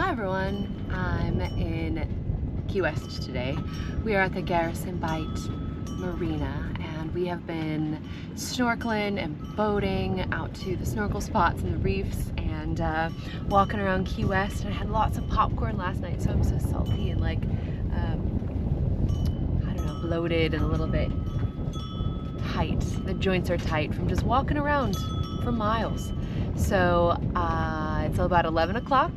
Hi everyone, I'm in Key West today. We are at the Garrison Bight Marina and we have been snorkeling and boating out to the snorkel spots and the reefs and walking around Key West. And I had lots of popcorn last night, so I'm so salty and like, I don't know, bloated and a little bit tight. The joints are tight from just walking around for miles. So it's about 11 o'clock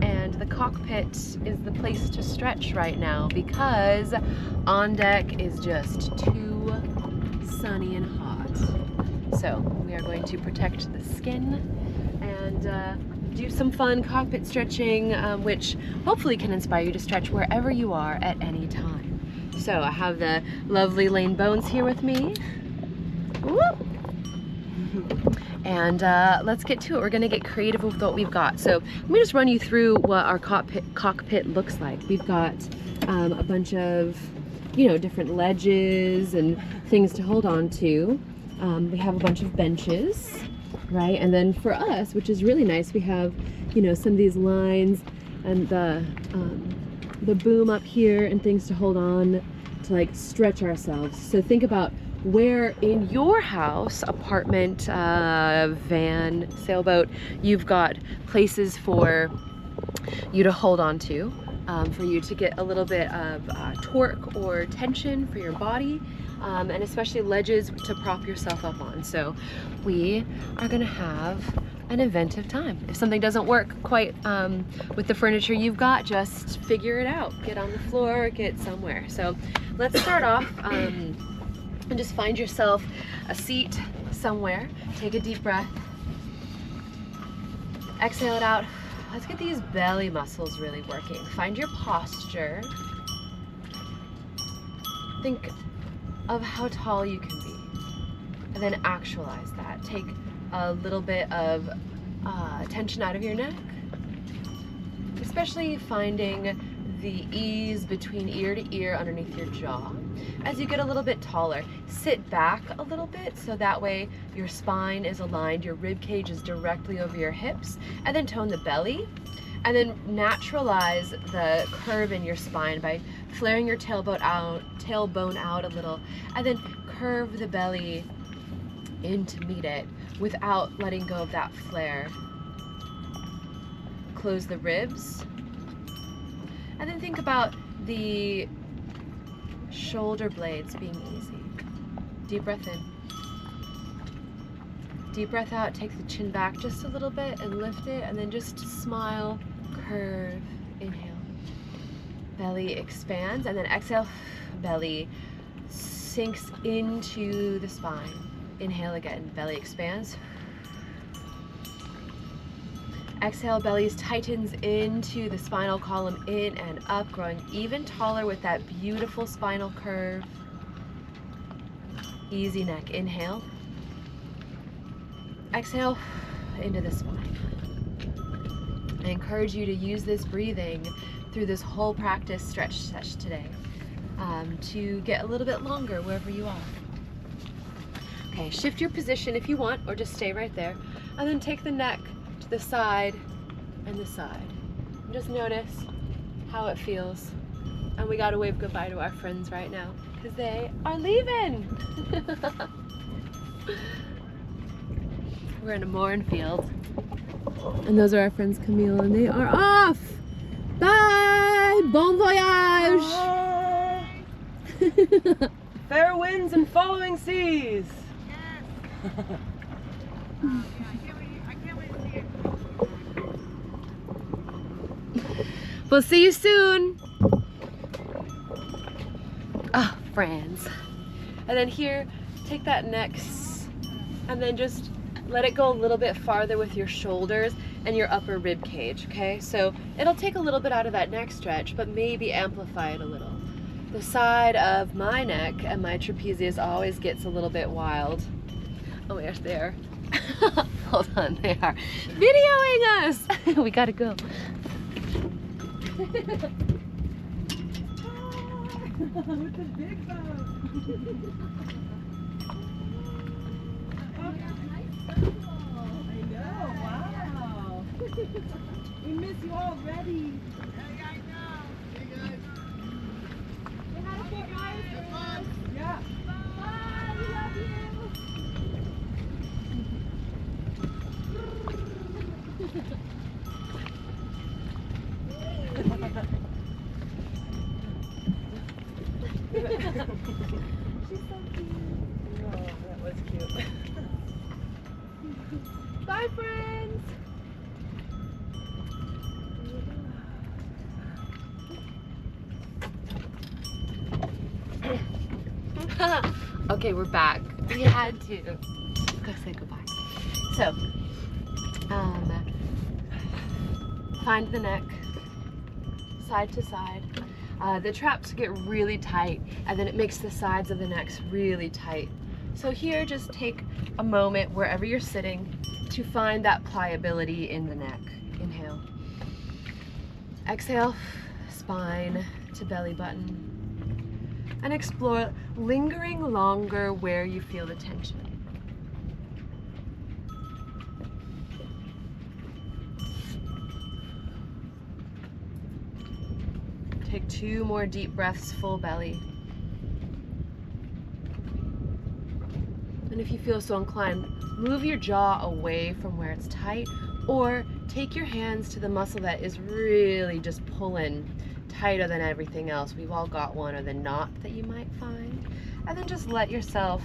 and the cockpit is the place to stretch right now because on deck is just too sunny and hot. So we are going to protect the skin and do some fun cockpit stretching, which hopefully can inspire you to stretch wherever you are at any time. So I have the lovely Laine Bones here with me. Woo! And let's get to it. We're gonna get creative with what we've got. So let me just run you through what our cockpit looks like. We've got a bunch of, you know, different ledges and things to hold on to. We have a bunch of benches, right? And then for us, which is really nice, we have, you know, some of these lines and the boom up here and things to hold on to like stretch ourselves. So think about where in your house, apartment, van, sailboat, you've got places for you to hold on to, for you to get a little bit of torque or tension for your body, and especially ledges to prop yourself up on. So we are gonna have an inventive time. If something doesn't work quite with the furniture you've got, just figure it out. Get on the floor, get somewhere. So let's start off. And just find yourself a seat somewhere. Take a deep breath. Exhale it out. Let's get these belly muscles really working. Find your posture. Think of how tall you can be. And then actualize that. Take a little bit of tension out of your neck. Especially finding the ease between ear to ear underneath your jaw. As you get a little bit taller, sit back a little bit so that way your spine is aligned, your rib cage is directly over your hips, and then tone the belly, and then naturalize the curve in your spine by flaring your tailbone out a little, and then curve the belly in to meet it without letting go of that flare. Close the ribs. And then think about the shoulder blades being easy. Deep breath in. Deep breath out, take the chin back just a little bit and lift it, and then just smile, curve, inhale. Belly expands, and then exhale, belly sinks into the spine. Inhale again, belly expands. Exhale, belly tightens into the spinal column, in and up, growing even taller with that beautiful spinal curve. Easy neck, inhale. Exhale into the spine. I encourage you to use this breathing through this whole practice stretch session today to get a little bit longer wherever you are. Okay, shift your position if you want, or just stay right there, and then take the neck to the side and the side. And just notice how it feels. And we gotta wave goodbye to our friends right now because they are leaving. We're in a mooring field. And those are our friends Camille, and they are off. Bye! Bon voyage! Fair winds and following seas. Yes. I can't wait to see it. We'll see you soon. Ah, friends. And then here, take that next, and then just let it go a little bit farther with your shoulders and your upper rib cage, okay? So it'll take a little bit out of that neck stretch, but maybe amplify it a little. The side of my neck and my trapezius always gets a little bit wild. Oh my gosh, they are. Hold on, they are videoing us. We gotta go. With the big boat. I know, wow. We miss you already. Hey, I know. Hey, guys. Say hi to Fort Myers. Have fun. Yeah. Bye. We love you. She's so cute. Oh, that was cute. Bye, friends. Okay, we're back. We had to go say goodbye. So, find the neck, side to side. The traps get really tight, and then it makes the sides of the necks really tight. So here, just take a moment wherever you're sitting to find that pliability in the neck. Inhale. Exhale, spine to belly button. And explore lingering longer where you feel the tension. Take 2 more deep breaths, full belly. And if you feel so inclined, move your jaw away from where it's tight, or take your hands to the muscle that is really just pulling tighter than everything else. We've all got one, or the knot that you might find. And then just let yourself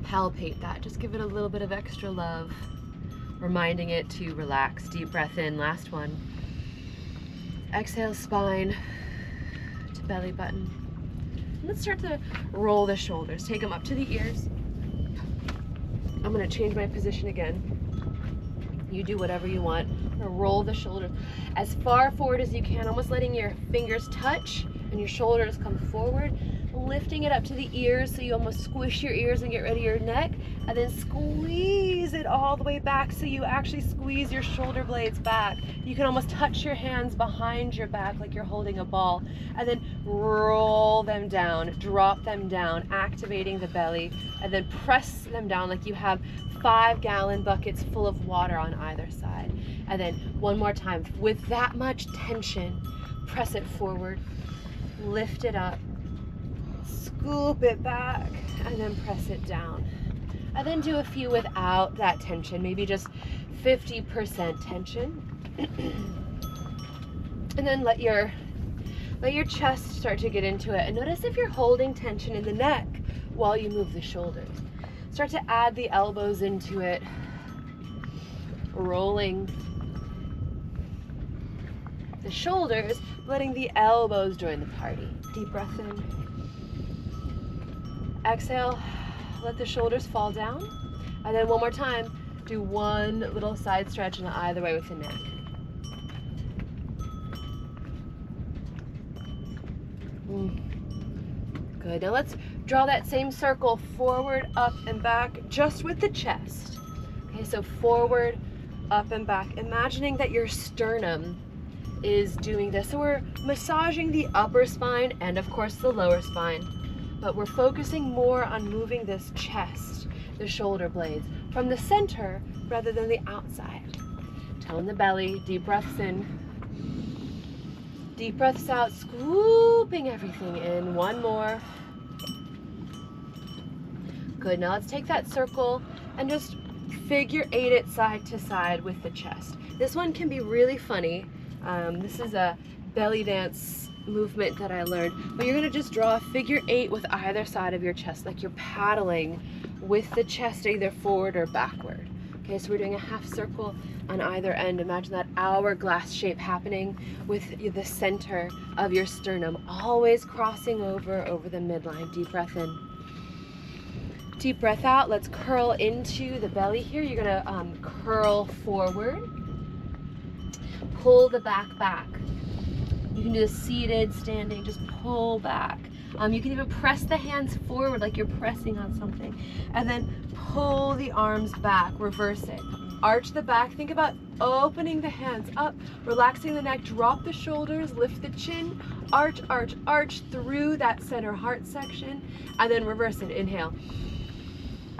palpate that. Just give it a little bit of extra love, reminding it to relax. Deep breath in, last one. Exhale, spine to belly button. And let's start to roll the shoulders. Take them up to the ears. I'm gonna change my position again. You do whatever you want. I'm gonna roll the shoulders as far forward as you can, almost letting your fingers touch and your shoulders come forward, lifting it up to the ears so you almost squish your ears and get rid of your neck, and then squeeze it all the way back so you actually squeeze your shoulder blades back. You can almost touch your hands behind your back like you're holding a ball, and then roll them down, drop them down, activating the belly, and then press them down like you have 5-gallon buckets full of water on either side. And then one more time, with that much tension, press it forward, lift it up, scoop it back, and then press it down. And then do a few without that tension, maybe just 50% tension. And then let your chest start to get into it. And notice if you're holding tension in the neck while you move the shoulders. Start to add the elbows into it, rolling the shoulders, letting the elbows join the party. Deep breath in. Exhale, let the shoulders fall down. And then one more time, do one little side stretch in either way with the neck. Good, now let's draw that same circle forward, up, and back, just with the chest. Okay, so forward, up, and back. Imagining that your sternum is doing this. So we're massaging the upper spine and of course the lower spine, but we're focusing more on moving this chest, the shoulder blades, from the center rather than the outside. Tone the belly, deep breaths in, deep breaths out, scooping everything in. One more. Good, now let's take that circle and just figure 8 it side to side with the chest. This one can be really funny. This is a belly dance movement that I learned, but you're gonna just draw a figure 8 with either side of your chest, like you're paddling with the chest either forward or backward. Okay, so we're doing a half circle on either end. Imagine that hourglass shape happening with the center of your sternum, always crossing over the midline. Deep breath in. Deep breath out. Let's curl into the belly here. You're gonna curl forward. Pull the back. You can do this seated, standing, just pull back. You can even press the hands forward like you're pressing on something. And then pull the arms back, reverse it. Arch the back, think about opening the hands up, relaxing the neck, drop the shoulders, lift the chin, arch, arch, arch through that center heart section, and then reverse it. Inhale.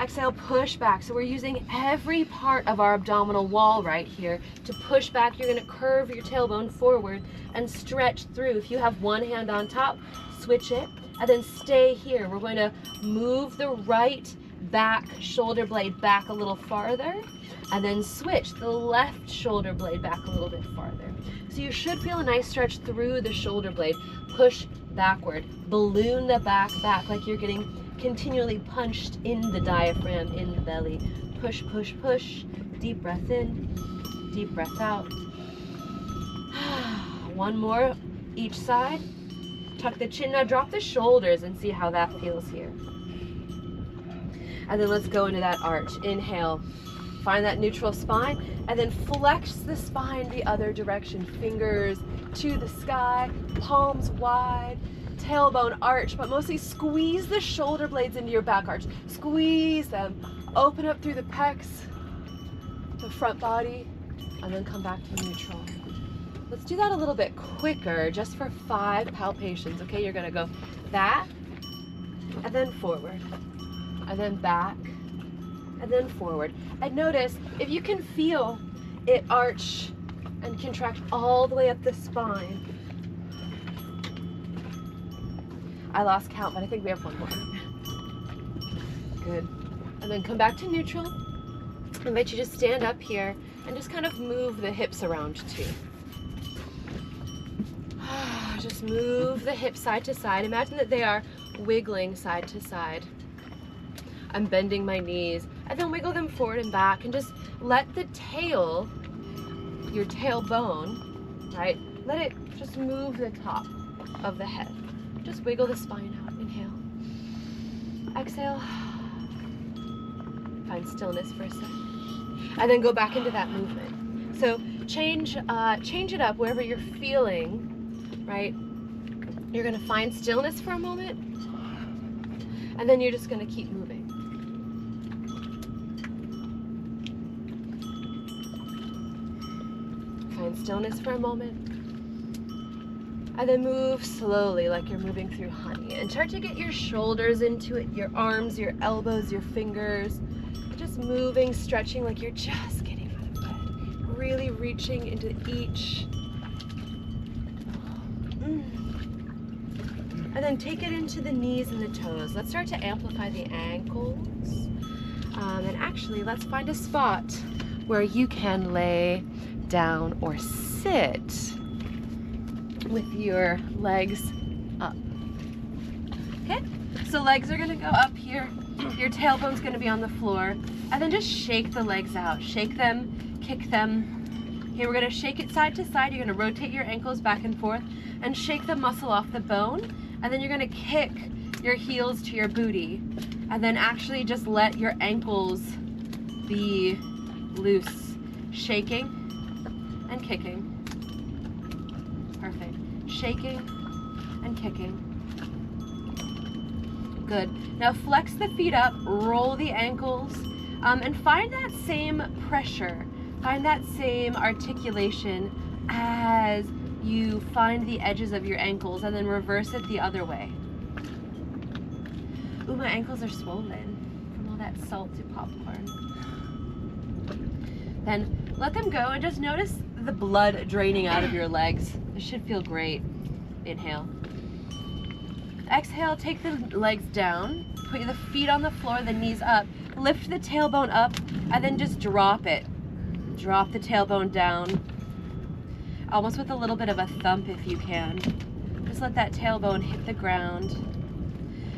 Exhale, push back. So we're using every part of our abdominal wall right here to push back. You're gonna curve your tailbone forward and stretch through. If you have one hand on top, switch it, and then stay here. We're going to move the right back shoulder blade back a little farther, and then switch the left shoulder blade back a little bit farther. So you should feel a nice stretch through the shoulder blade. Push backward, balloon the back like you're getting continually punched in the diaphragm, in the belly. Push, push, push. Deep breath in, deep breath out. One more each side. Tuck the chin. Now drop the shoulders and see how that feels here. And then let's go into that arch. Inhale. Find that neutral spine, and then flex the spine the other direction. Fingers to the sky, palms wide, tailbone arch, but mostly squeeze the shoulder blades into your back arch. Squeeze them. Open up through the pecs, the front body, and then come back to neutral. Let's do that a little bit quicker, just for 5 palpations, okay? You're gonna go back, and then forward, and then back, and then forward. And notice if you can feel it arch and contract all the way up the spine. I lost count, but I think we have one more. Good. And then come back to neutral. I invite you to stand up here and just kind of move the hips around too. Just move the hips side to side. Imagine that they are wiggling side to side. I'm bending my knees, and then wiggle them forward and back, and just let the tail, your tailbone, right? Let it just move the top of the head. Just wiggle the spine out. Inhale. Exhale. Find stillness for a second. And then go back into that movement. So change it up wherever you're feeling, right? You're gonna find stillness for a moment, and then you're just gonna keep moving. Find stillness for a moment, and then move slowly like you're moving through honey, and start to get your shoulders into it, your arms, your elbows, your fingers, just moving, stretching like you're just getting out of bed, really reaching into each, and then take it into the knees and the toes. Let's start to amplify the ankles, and actually let's find a spot where you can lay down or sit with your legs up. Okay, so legs are gonna go up here, your tailbone's gonna be on the floor, and then just shake the legs out. Shake them, kick them. Okay, we're gonna shake it side to side. You're gonna rotate your ankles back and forth and shake the muscle off the bone, and then you're gonna kick your heels to your booty, and then actually just let your ankles be loose. Shaking and kicking. Perfect. Shaking and kicking. Good. Now flex the feet up, roll the ankles, and find that same pressure, find that same articulation as you find the edges of your ankles, and then reverse it the other way. Ooh, my ankles are swollen from all that salted popcorn. Then let them go and just notice the blood draining out of your legs. It should feel great. Inhale. Exhale, take the legs down, put the feet on the floor, the knees up, lift the tailbone up, and then just drop it. Drop the tailbone down, almost with a little bit of a thump if you can. Just let that tailbone hit the ground,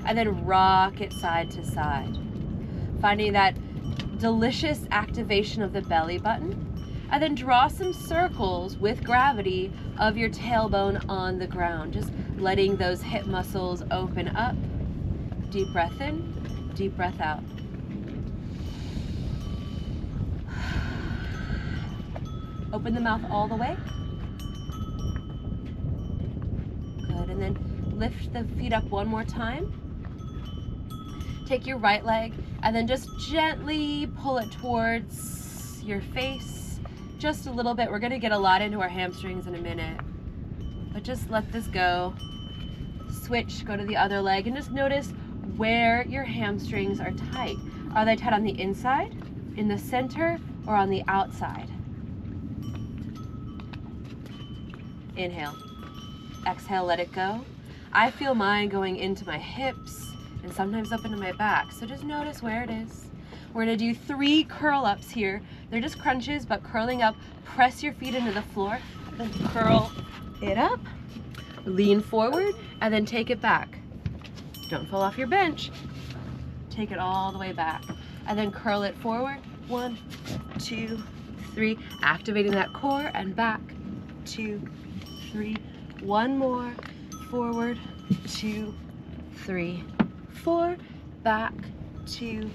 and then rock it side to side. Finding that delicious activation of the belly button, and then draw some circles with gravity of your tailbone on the ground, just letting those hip muscles open up. Deep breath in, deep breath out. Open the mouth all the way. Good, and then lift the feet up one more time. Take your right leg and then just gently pull it towards your face. Just a little bit. We're gonna get a lot into our hamstrings in a minute, but just let this go. Switch, go to the other leg, and just notice where your hamstrings are tight. Are they tight on the inside, in the center, or on the outside? Inhale. Exhale, let it go. I feel mine going into my hips and sometimes up into my back. So just notice where it is. We're gonna do 3 curl ups here. They're just crunches, but curling up. Press your feet into the floor, then curl it up. Lean forward, and then take it back. Don't fall off your bench. Take it all the way back. And then curl it forward. 1, 2, 3. Activating that core and back. 2, 3. One more. Forward. 2, 3, 4. Back. 2.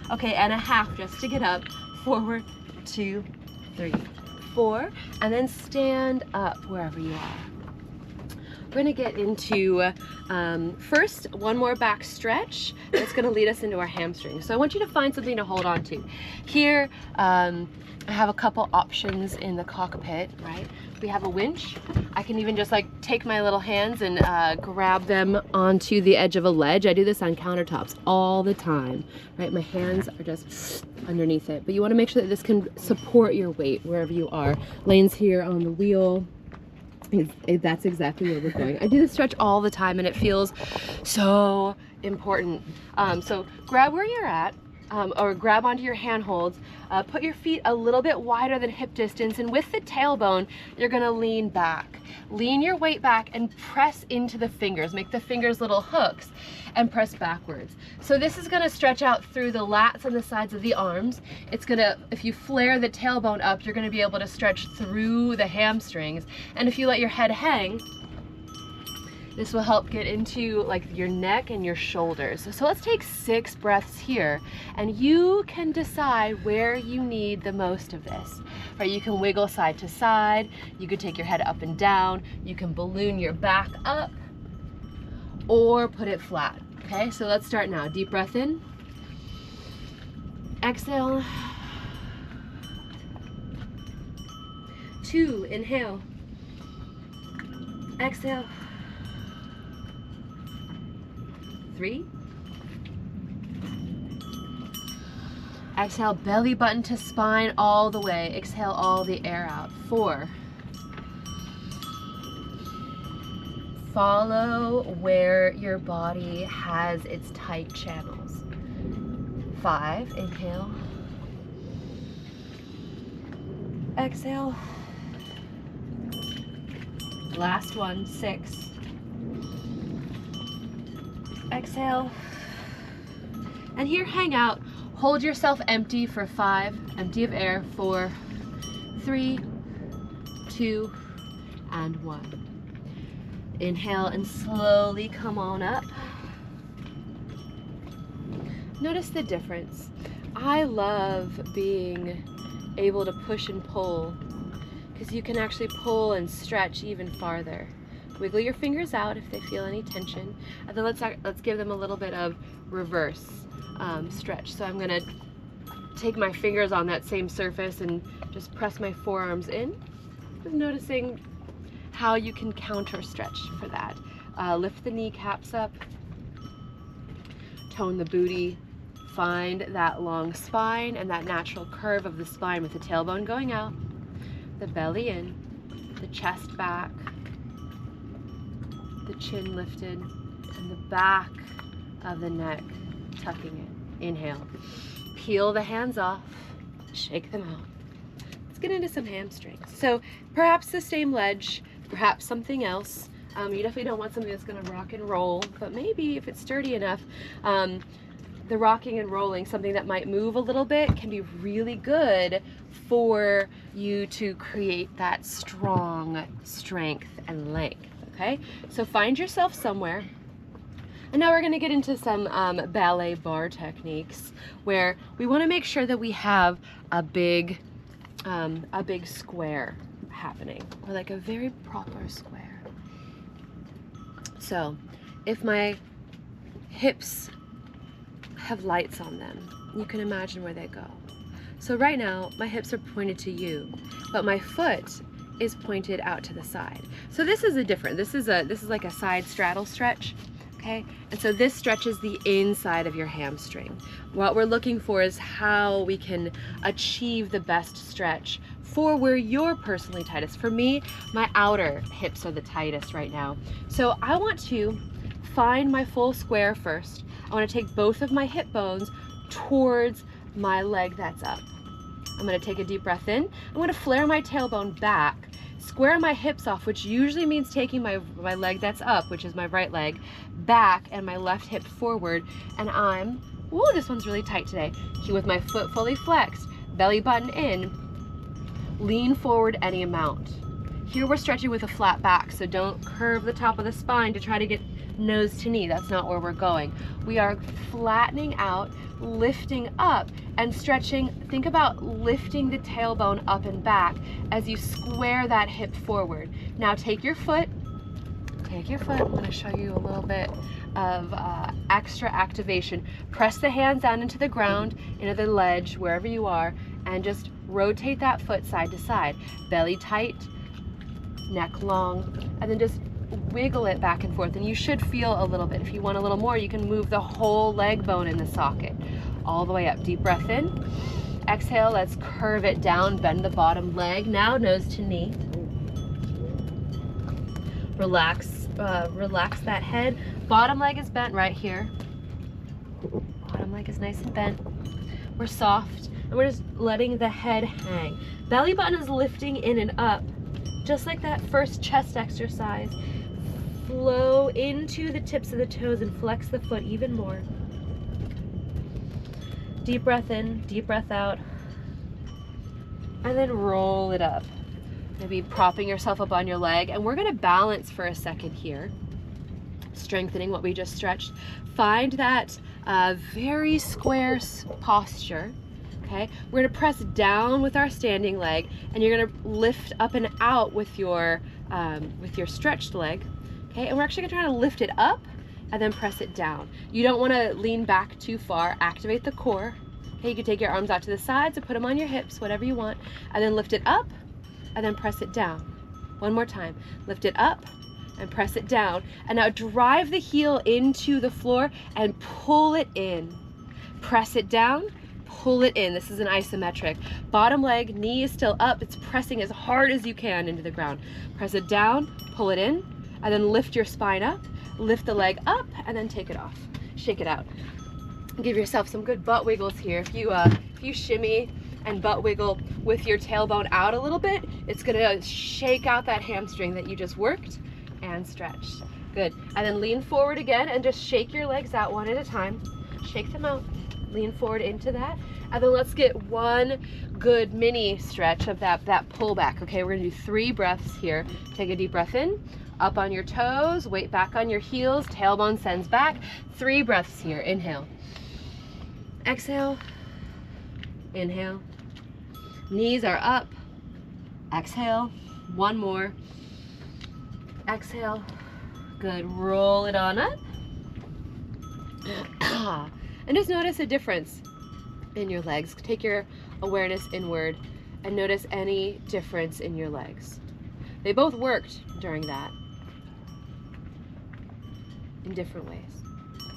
Okay, and a half just to get up. Forward. 2, 3, 4. And then stand up wherever you are. We're gonna get into, first, one more back stretch. That's gonna lead us into our hamstrings. So I want you to find something to hold on to. Here, I have a couple options in the cockpit, right? We have a winch. I can even just like take my little hands and grab them onto the edge of a ledge. I do this on countertops all the time, right? My hands are just underneath it. But you wanna make sure that this can support your weight wherever you are. Laine's here on the wheel. That's exactly where we're going. I do this stretch all the time and it feels so important. So grab where you're at, or grab onto your handholds. Put your feet a little bit wider than hip distance, and with the tailbone, you're gonna lean back. Lean your weight back and press into the fingers. Make the fingers little hooks and press backwards. So this is gonna stretch out through the lats on the sides of the arms. It's gonna, if you flare the tailbone up, you're gonna be able to stretch through the hamstrings. And if you let your head hang, this will help get into like your neck and your shoulders. So let's take 6 breaths here, and you can decide where you need the most of this. Right, you can wiggle side to side, you could take your head up and down, you can balloon your back up, or put it flat. Okay, so let's start now. Deep breath in. Exhale. 2, inhale. Exhale. 3. Exhale, belly button to spine all the way. Exhale all the air out. 4. Follow where your body has its tight channels. 5, inhale. Exhale. Last one, 6. Exhale. And here, hang out. Hold yourself empty for 5, empty of air. 4, 3, 2, and 1. Inhale and slowly come on up. Notice the difference. I love being able to push and pull because you can actually pull and stretch even farther. Wiggle your fingers out if they feel any tension, and then let's give them a little bit of reverse stretch. So I'm gonna take my fingers on that same surface and just press my forearms in. Just noticing how you can counter stretch for that. Lift the kneecaps up, tone the booty, find that long spine and that natural curve of the spine with the tailbone going out, the belly in, the chest back, the chin lifted, and the back of the neck tucking in. Inhale. Peel the hands off, shake them out. Let's get into some hamstrings. So perhaps the same ledge, perhaps something else. You definitely don't want something that's gonna rock and roll, but maybe if it's sturdy enough, the rocking and rolling, something that might move a little bit, can be really good for you to create that strong strength and length, okay? So find yourself somewhere. And now we're gonna get into some ballet bar techniques where we wanna make sure that we have a big square happening, or like a very proper square. So if my hips have lights on them, you can imagine where they go. So right now my hips are pointed to you, but my foot is pointed out to the side. So this is a different, this is like a side straddle stretch. Okay, and so this stretches the inside of your hamstring. What we're looking for is how we can achieve the best stretch for where you're personally tightest. For me, my outer hips are the tightest right now. So I want to find my full square first. I want to take both of my hip bones towards my leg that's up. I'm going to take a deep breath in. I'm going to flare my tailbone back, square my hips off, which usually means taking my leg that's up, which is my right leg, back, and my left hip forward. And I'm, ooh, this one's really tight today. With my foot fully flexed, belly button in, lean forward any amount. Here we're stretching with a flat back, so don't curve the top of the spine to try to get nose to knee. That's not where we're going. We are flattening out, lifting up, and stretching. Think about lifting the tailbone up and back as you square that hip forward. Now take your foot. I'm going to show you a little bit of extra activation. Press the hands down into the ground, into the ledge, wherever you are, and just rotate that foot side to side. Belly tight, neck long, and then just wiggle it back and forth. And you should feel a little bit. If you want a little more, you can move the whole leg bone in the socket all the way up. Deep breath in. Exhale, let's curve it down, bend the bottom leg. Now nose to knee. Relax, relax that head. Bottom leg is bent right here. Bottom leg is nice and bent. We're soft, and we're just letting the head hang. Belly button is lifting in and up, just like that first chest exercise. Flow into the tips of the toes and flex the foot even more. Deep breath in, deep breath out, and then roll it up. Maybe propping yourself up on your leg, and we're gonna balance for a second here, strengthening what we just stretched. Find that very square posture, okay? We're gonna press down with our standing leg, and you're gonna lift up and out with your stretched leg, okay? And we're actually gonna try to lift it up and then press it down. You don't wanna lean back too far. Activate the core, okay? You can take your arms out to the sides or put them on your hips, whatever you want, and then lift it up and then press it down. One more time. Lift it up and press it down. And now drive the heel into the floor and pull it in. Press it down, pull it in. This is an isometric. Bottom leg, knee is still up. It's pressing as hard as you can into the ground. Press it down, pull it in, and then lift your spine up. Lift the leg up and then take it off. Shake it out. Give yourself some good butt wiggles here. If you shimmy and butt wiggle with your tailbone out a little bit, it's gonna shake out that hamstring that you just worked and stretched. Good. And then lean forward again and just shake your legs out one at a time. Shake them out. Lean forward into that. And then let's get one good mini stretch of that pullback. Okay, we're gonna do 3 breaths here. Take a deep breath in, up on your toes, weight back on your heels, tailbone sends back. 3 breaths here. Inhale. Exhale. Inhale. Knees are up. Exhale. One more. Exhale. Good. Roll it on up. And just notice a difference in your legs. Take your awareness inward and notice any difference in your legs. They both worked during that in different ways.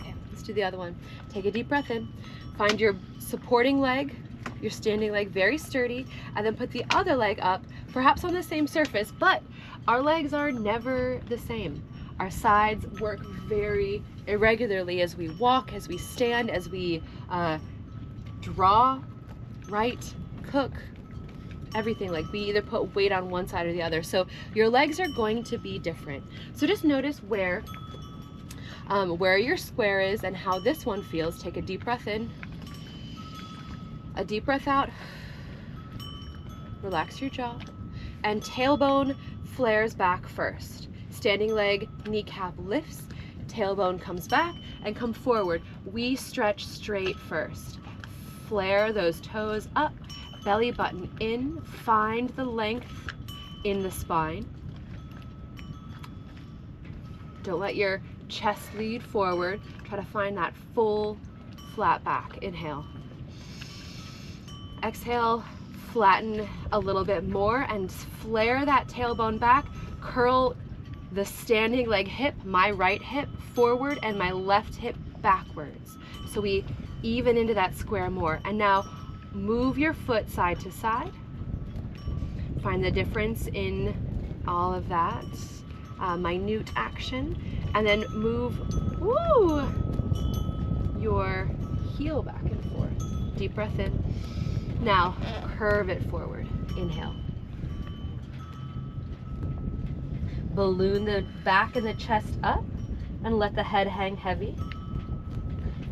Okay, let's do the other one. Take a deep breath in. Find your supporting leg, your standing leg very sturdy, and then put the other leg up, perhaps on the same surface, but our legs are never the same. Our sides work very irregularly as we walk, as we stand, as we draw, write, cook, everything. Like we either put weight on one side or the other. So your legs are going to be different. So just notice where your square is and how this one feels. Take a deep breath in. A deep breath out. Relax your jaw. And tailbone flares back first. Standing leg, kneecap lifts, tailbone comes back, and come forward. We stretch straight first. Flare those toes up, belly button in, find the length in the spine. Don't let your chest lead forward. Try to find that full flat back. Inhale. Exhale, flatten a little bit more and flare that tailbone back. Curl the standing leg hip, my right hip, forward and my left hip backwards. So we even into that square more. And now move your foot side to side. Find the difference in all of that minute action. And then move your heel back and forth. Deep breath in. Now curve it forward. Inhale. Balloon the back and the chest up and let the head hang heavy.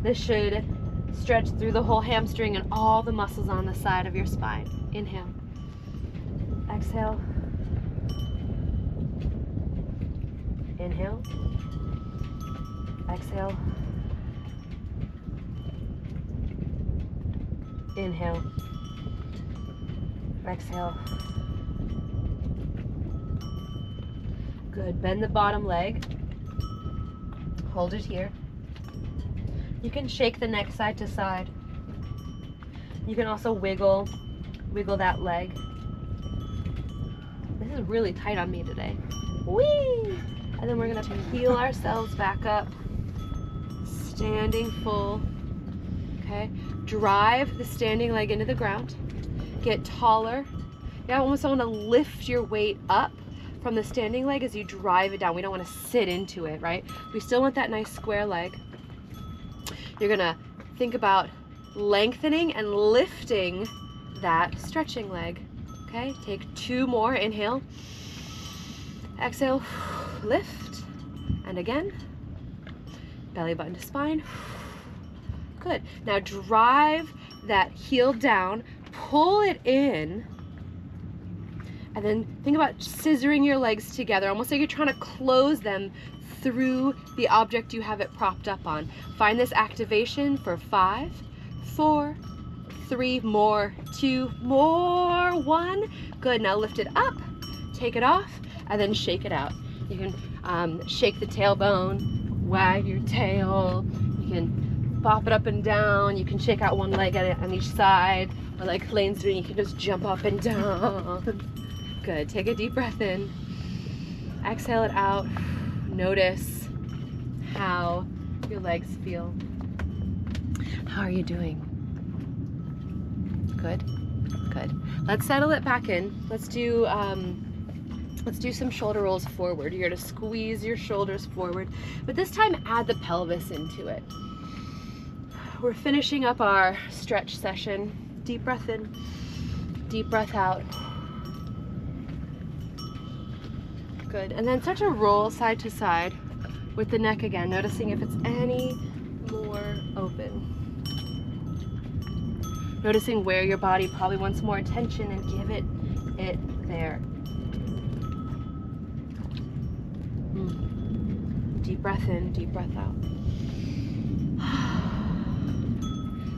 This should stretch through the whole hamstring and all the muscles on the side of your spine. Inhale. Exhale. Inhale. Exhale. Inhale. Exhale. Good. Bend the bottom leg. Hold it here. You can shake the neck side to side. You can also wiggle that leg. This is really tight on me today. Whee! And then we're gonna heel ourselves back up. Standing full. Okay. Drive the standing leg into the ground. Get taller. You almost want to lift your weight up from the standing leg as you drive it down. We don't want to sit into it, right? We still want that nice square leg. You're gonna think about lengthening and lifting that stretching leg. Okay, take 2 more. Inhale. Exhale. Lift. And again. Belly button to spine. Good. Now drive that heel down. Pull it in. And then think about scissoring your legs together, almost like you're trying to close them through the object you have it propped up on. Find this activation for 5, 4, 3 more, 2 more, 1. Good. Now lift it up, take it off, and then shake it out. You can shake the tailbone, wag your tail. You can bop it up and down. You can shake out one leg on each side, or like Laine's doing, you can just jump up and down. Good. Take a deep breath in. Exhale it out. Notice how your legs feel. How are you doing? Good. Good. Let's settle it back in. Let's do some shoulder rolls forward. You're gonna squeeze your shoulders forward, but this time add the pelvis into it. We're finishing up our stretch session. Deep breath in. Deep breath out. Good. And then start to roll side to side with the neck again, noticing if it's any more open. Noticing where your body probably wants more attention and give it there. Deep breath in, deep breath out.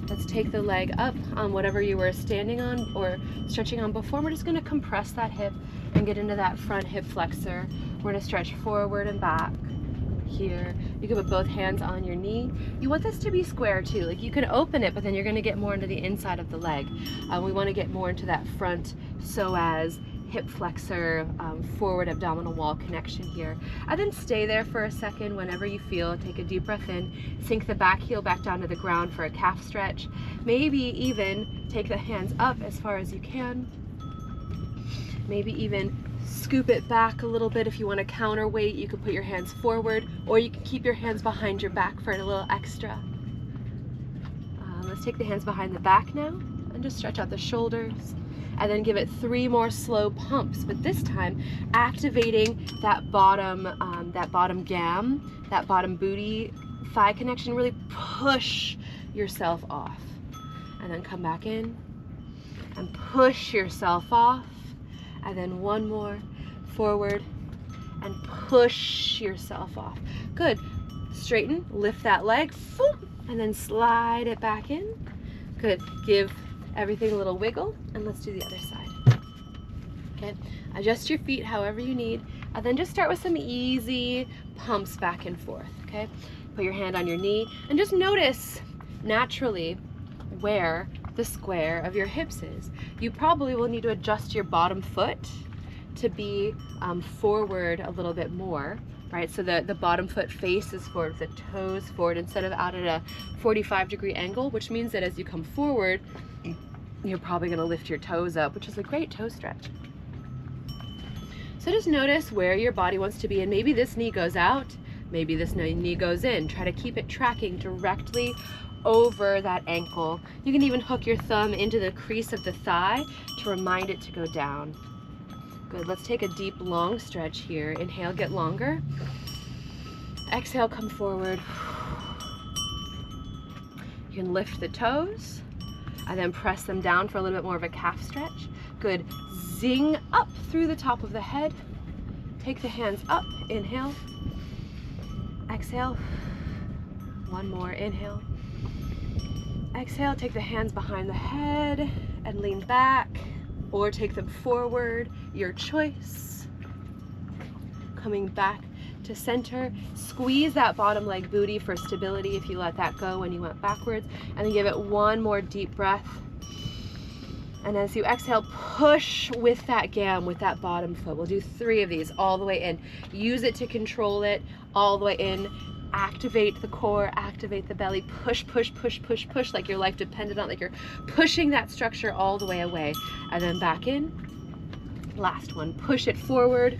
Let's take the leg up on whatever you were standing on or stretching on before. We're just going to compress that hip and get into that front hip flexor. We're going to stretch forward and back here. You can put both hands on your knee. You want this to be square too. Like you can open it, but then you're going to get more into the inside of the leg. We want to get more into that front psoas hip flexor, forward abdominal wall connection here. And then stay there for a second whenever you feel. Take a deep breath in, sink the back heel back down to the ground for a calf stretch. Maybe even take the hands up as far as you can. Maybe even scoop it back a little bit. If you want to counterweight, you can put your hands forward, or you can keep your hands behind your back for a little extra. Let's take the hands behind the back now and just stretch out the shoulders. And then give it 3 more slow pumps, but this time activating that bottom gam, that bottom booty thigh connection. Really push yourself off, and then come back in and push yourself off, and then 1 more forward and push yourself off. Good. Straighten, lift that leg, and then slide it back in. Good. Give everything a little wiggle, and let's do the other side. Okay, adjust your feet however you need, and then just start with some easy pumps back and forth. Okay, put your hand on your knee and just notice naturally where the square of your hips is. You probably will need to adjust your bottom foot to be forward a little bit more. right? So the bottom foot faces forward, the toes forward instead of out at a 45-degree angle, which means that as you come forward, you're probably gonna lift your toes up, which is a great toe stretch. So just notice where your body wants to be, and maybe this knee goes out, maybe this knee goes in. Try to keep it tracking directly over that ankle. You can even hook your thumb into the crease of the thigh to remind it to go down. Good, let's take a deep, long stretch here. Inhale, get longer. Exhale, come forward. You can lift the toes and then press them down for a little bit more of a calf stretch. Good, zing up through the top of the head. Take the hands up, inhale. Exhale, one more, inhale. Exhale, take the hands behind the head and lean back, or take them forward, your choice. Coming back to center, squeeze that bottom leg booty for stability if you let that go when you went backwards, and then give it one more deep breath. And as you exhale, push with that gam, with that bottom foot. We'll do 3 of these all the way in. Use it to control it all the way in. Activate the core, activate the belly, push, push, push, push, push, like your life depended on, like you're pushing that structure all the way away. And then back in. Last one, push it forward.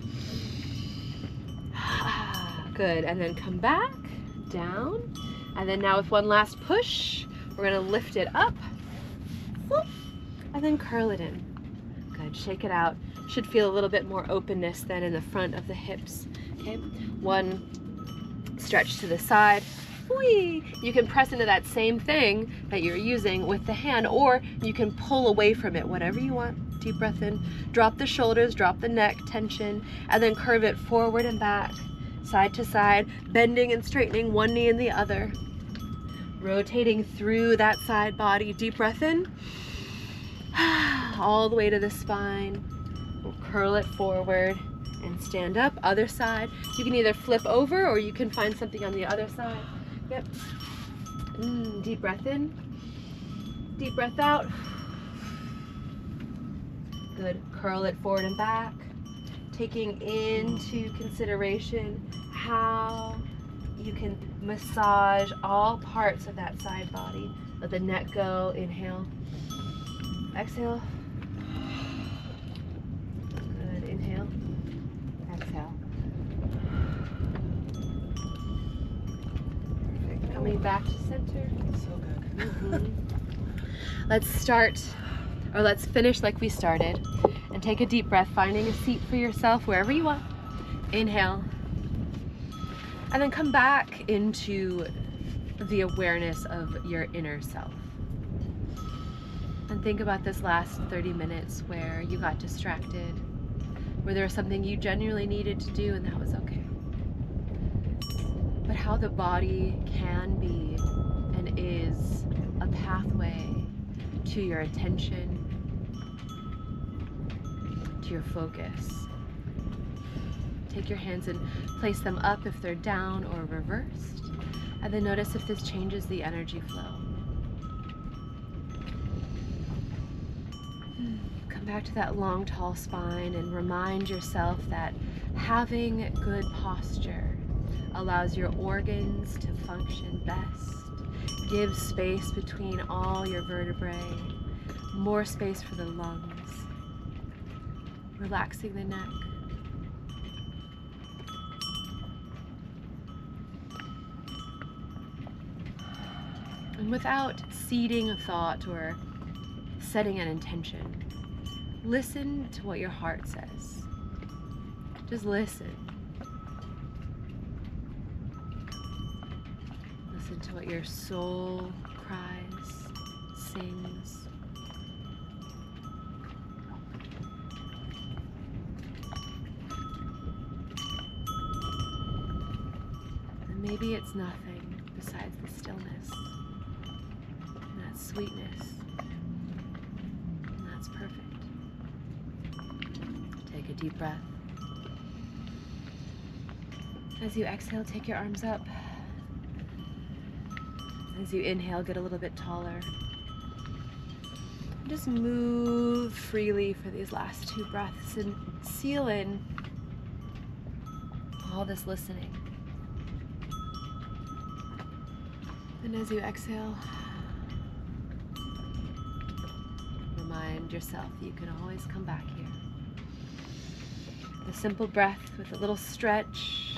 Good, and then come back, down. And then now with one last push, we're gonna lift it up. Whoop, and then curl it in. Good, shake it out. Should feel a little bit more openness than in the front of the hips. Okay, one stretch to the side. Whee! You can press into that same thing that you're using with the hand, or you can pull away from it, whatever you want. Deep breath in, drop the shoulders, drop the neck, tension, and then curve it forward and back, side to side, bending and straightening one knee and the other. Rotating through that side body, deep breath in, all the way to the spine. We'll curl it forward and stand up. Other side. You can either flip over or you can find something on the other side. Yep. Deep breath in. Deep breath out. Good. Curl it forward and back. Taking into consideration how you can massage all parts of that side body. Let the neck go. Inhale. Exhale. Good. Inhale. Exhale. Perfect. Coming back to center. So good. Let's start, or let's finish like we started, and take a deep breath, finding a seat for yourself wherever you want. Inhale. And then come back into the awareness of your inner self. And think about this last 30 minutes where you got distracted, where there was something you genuinely needed to do and that was okay. But how the body can be and is a pathway to your attention, to your focus. Take your hands and place them up if they're down or reversed, and then notice if this changes the energy flow. Come back to that long, tall spine and remind yourself that having good posture allows your organs to function best, gives space between all your vertebrae, more space for the lungs, relaxing the neck. And without seeding a thought or setting an intention, listen to what your heart says. Just listen. Listen to what your soul cries, sings. And maybe it's nothing besides the stillness. And that sweetness. And that's perfect. Take a deep breath. As you exhale, take your arms up. As you inhale, get a little bit taller. Just move freely for these last 2 breaths and seal in all this listening. And as you exhale, remind yourself that you can always come back here. The simple breath with a little stretch.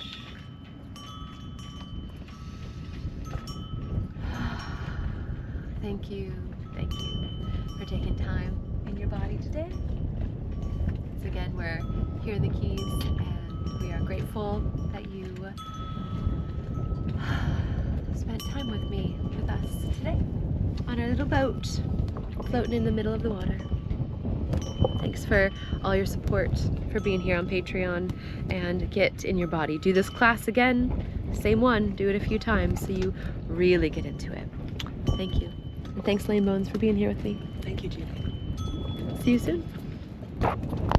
Thank you for taking time in your body today. Once again, we're here in the Keys, and we are grateful that you spent time with us today on our little boat, floating in the middle of the water. Thanks for all your support, for being here on Patreon, and get in your body. Do this class again, same one, do it a few times so you really get into it. Thank you. And thanks, Laine Bones, for being here with me. Thank you, Judy. See you soon.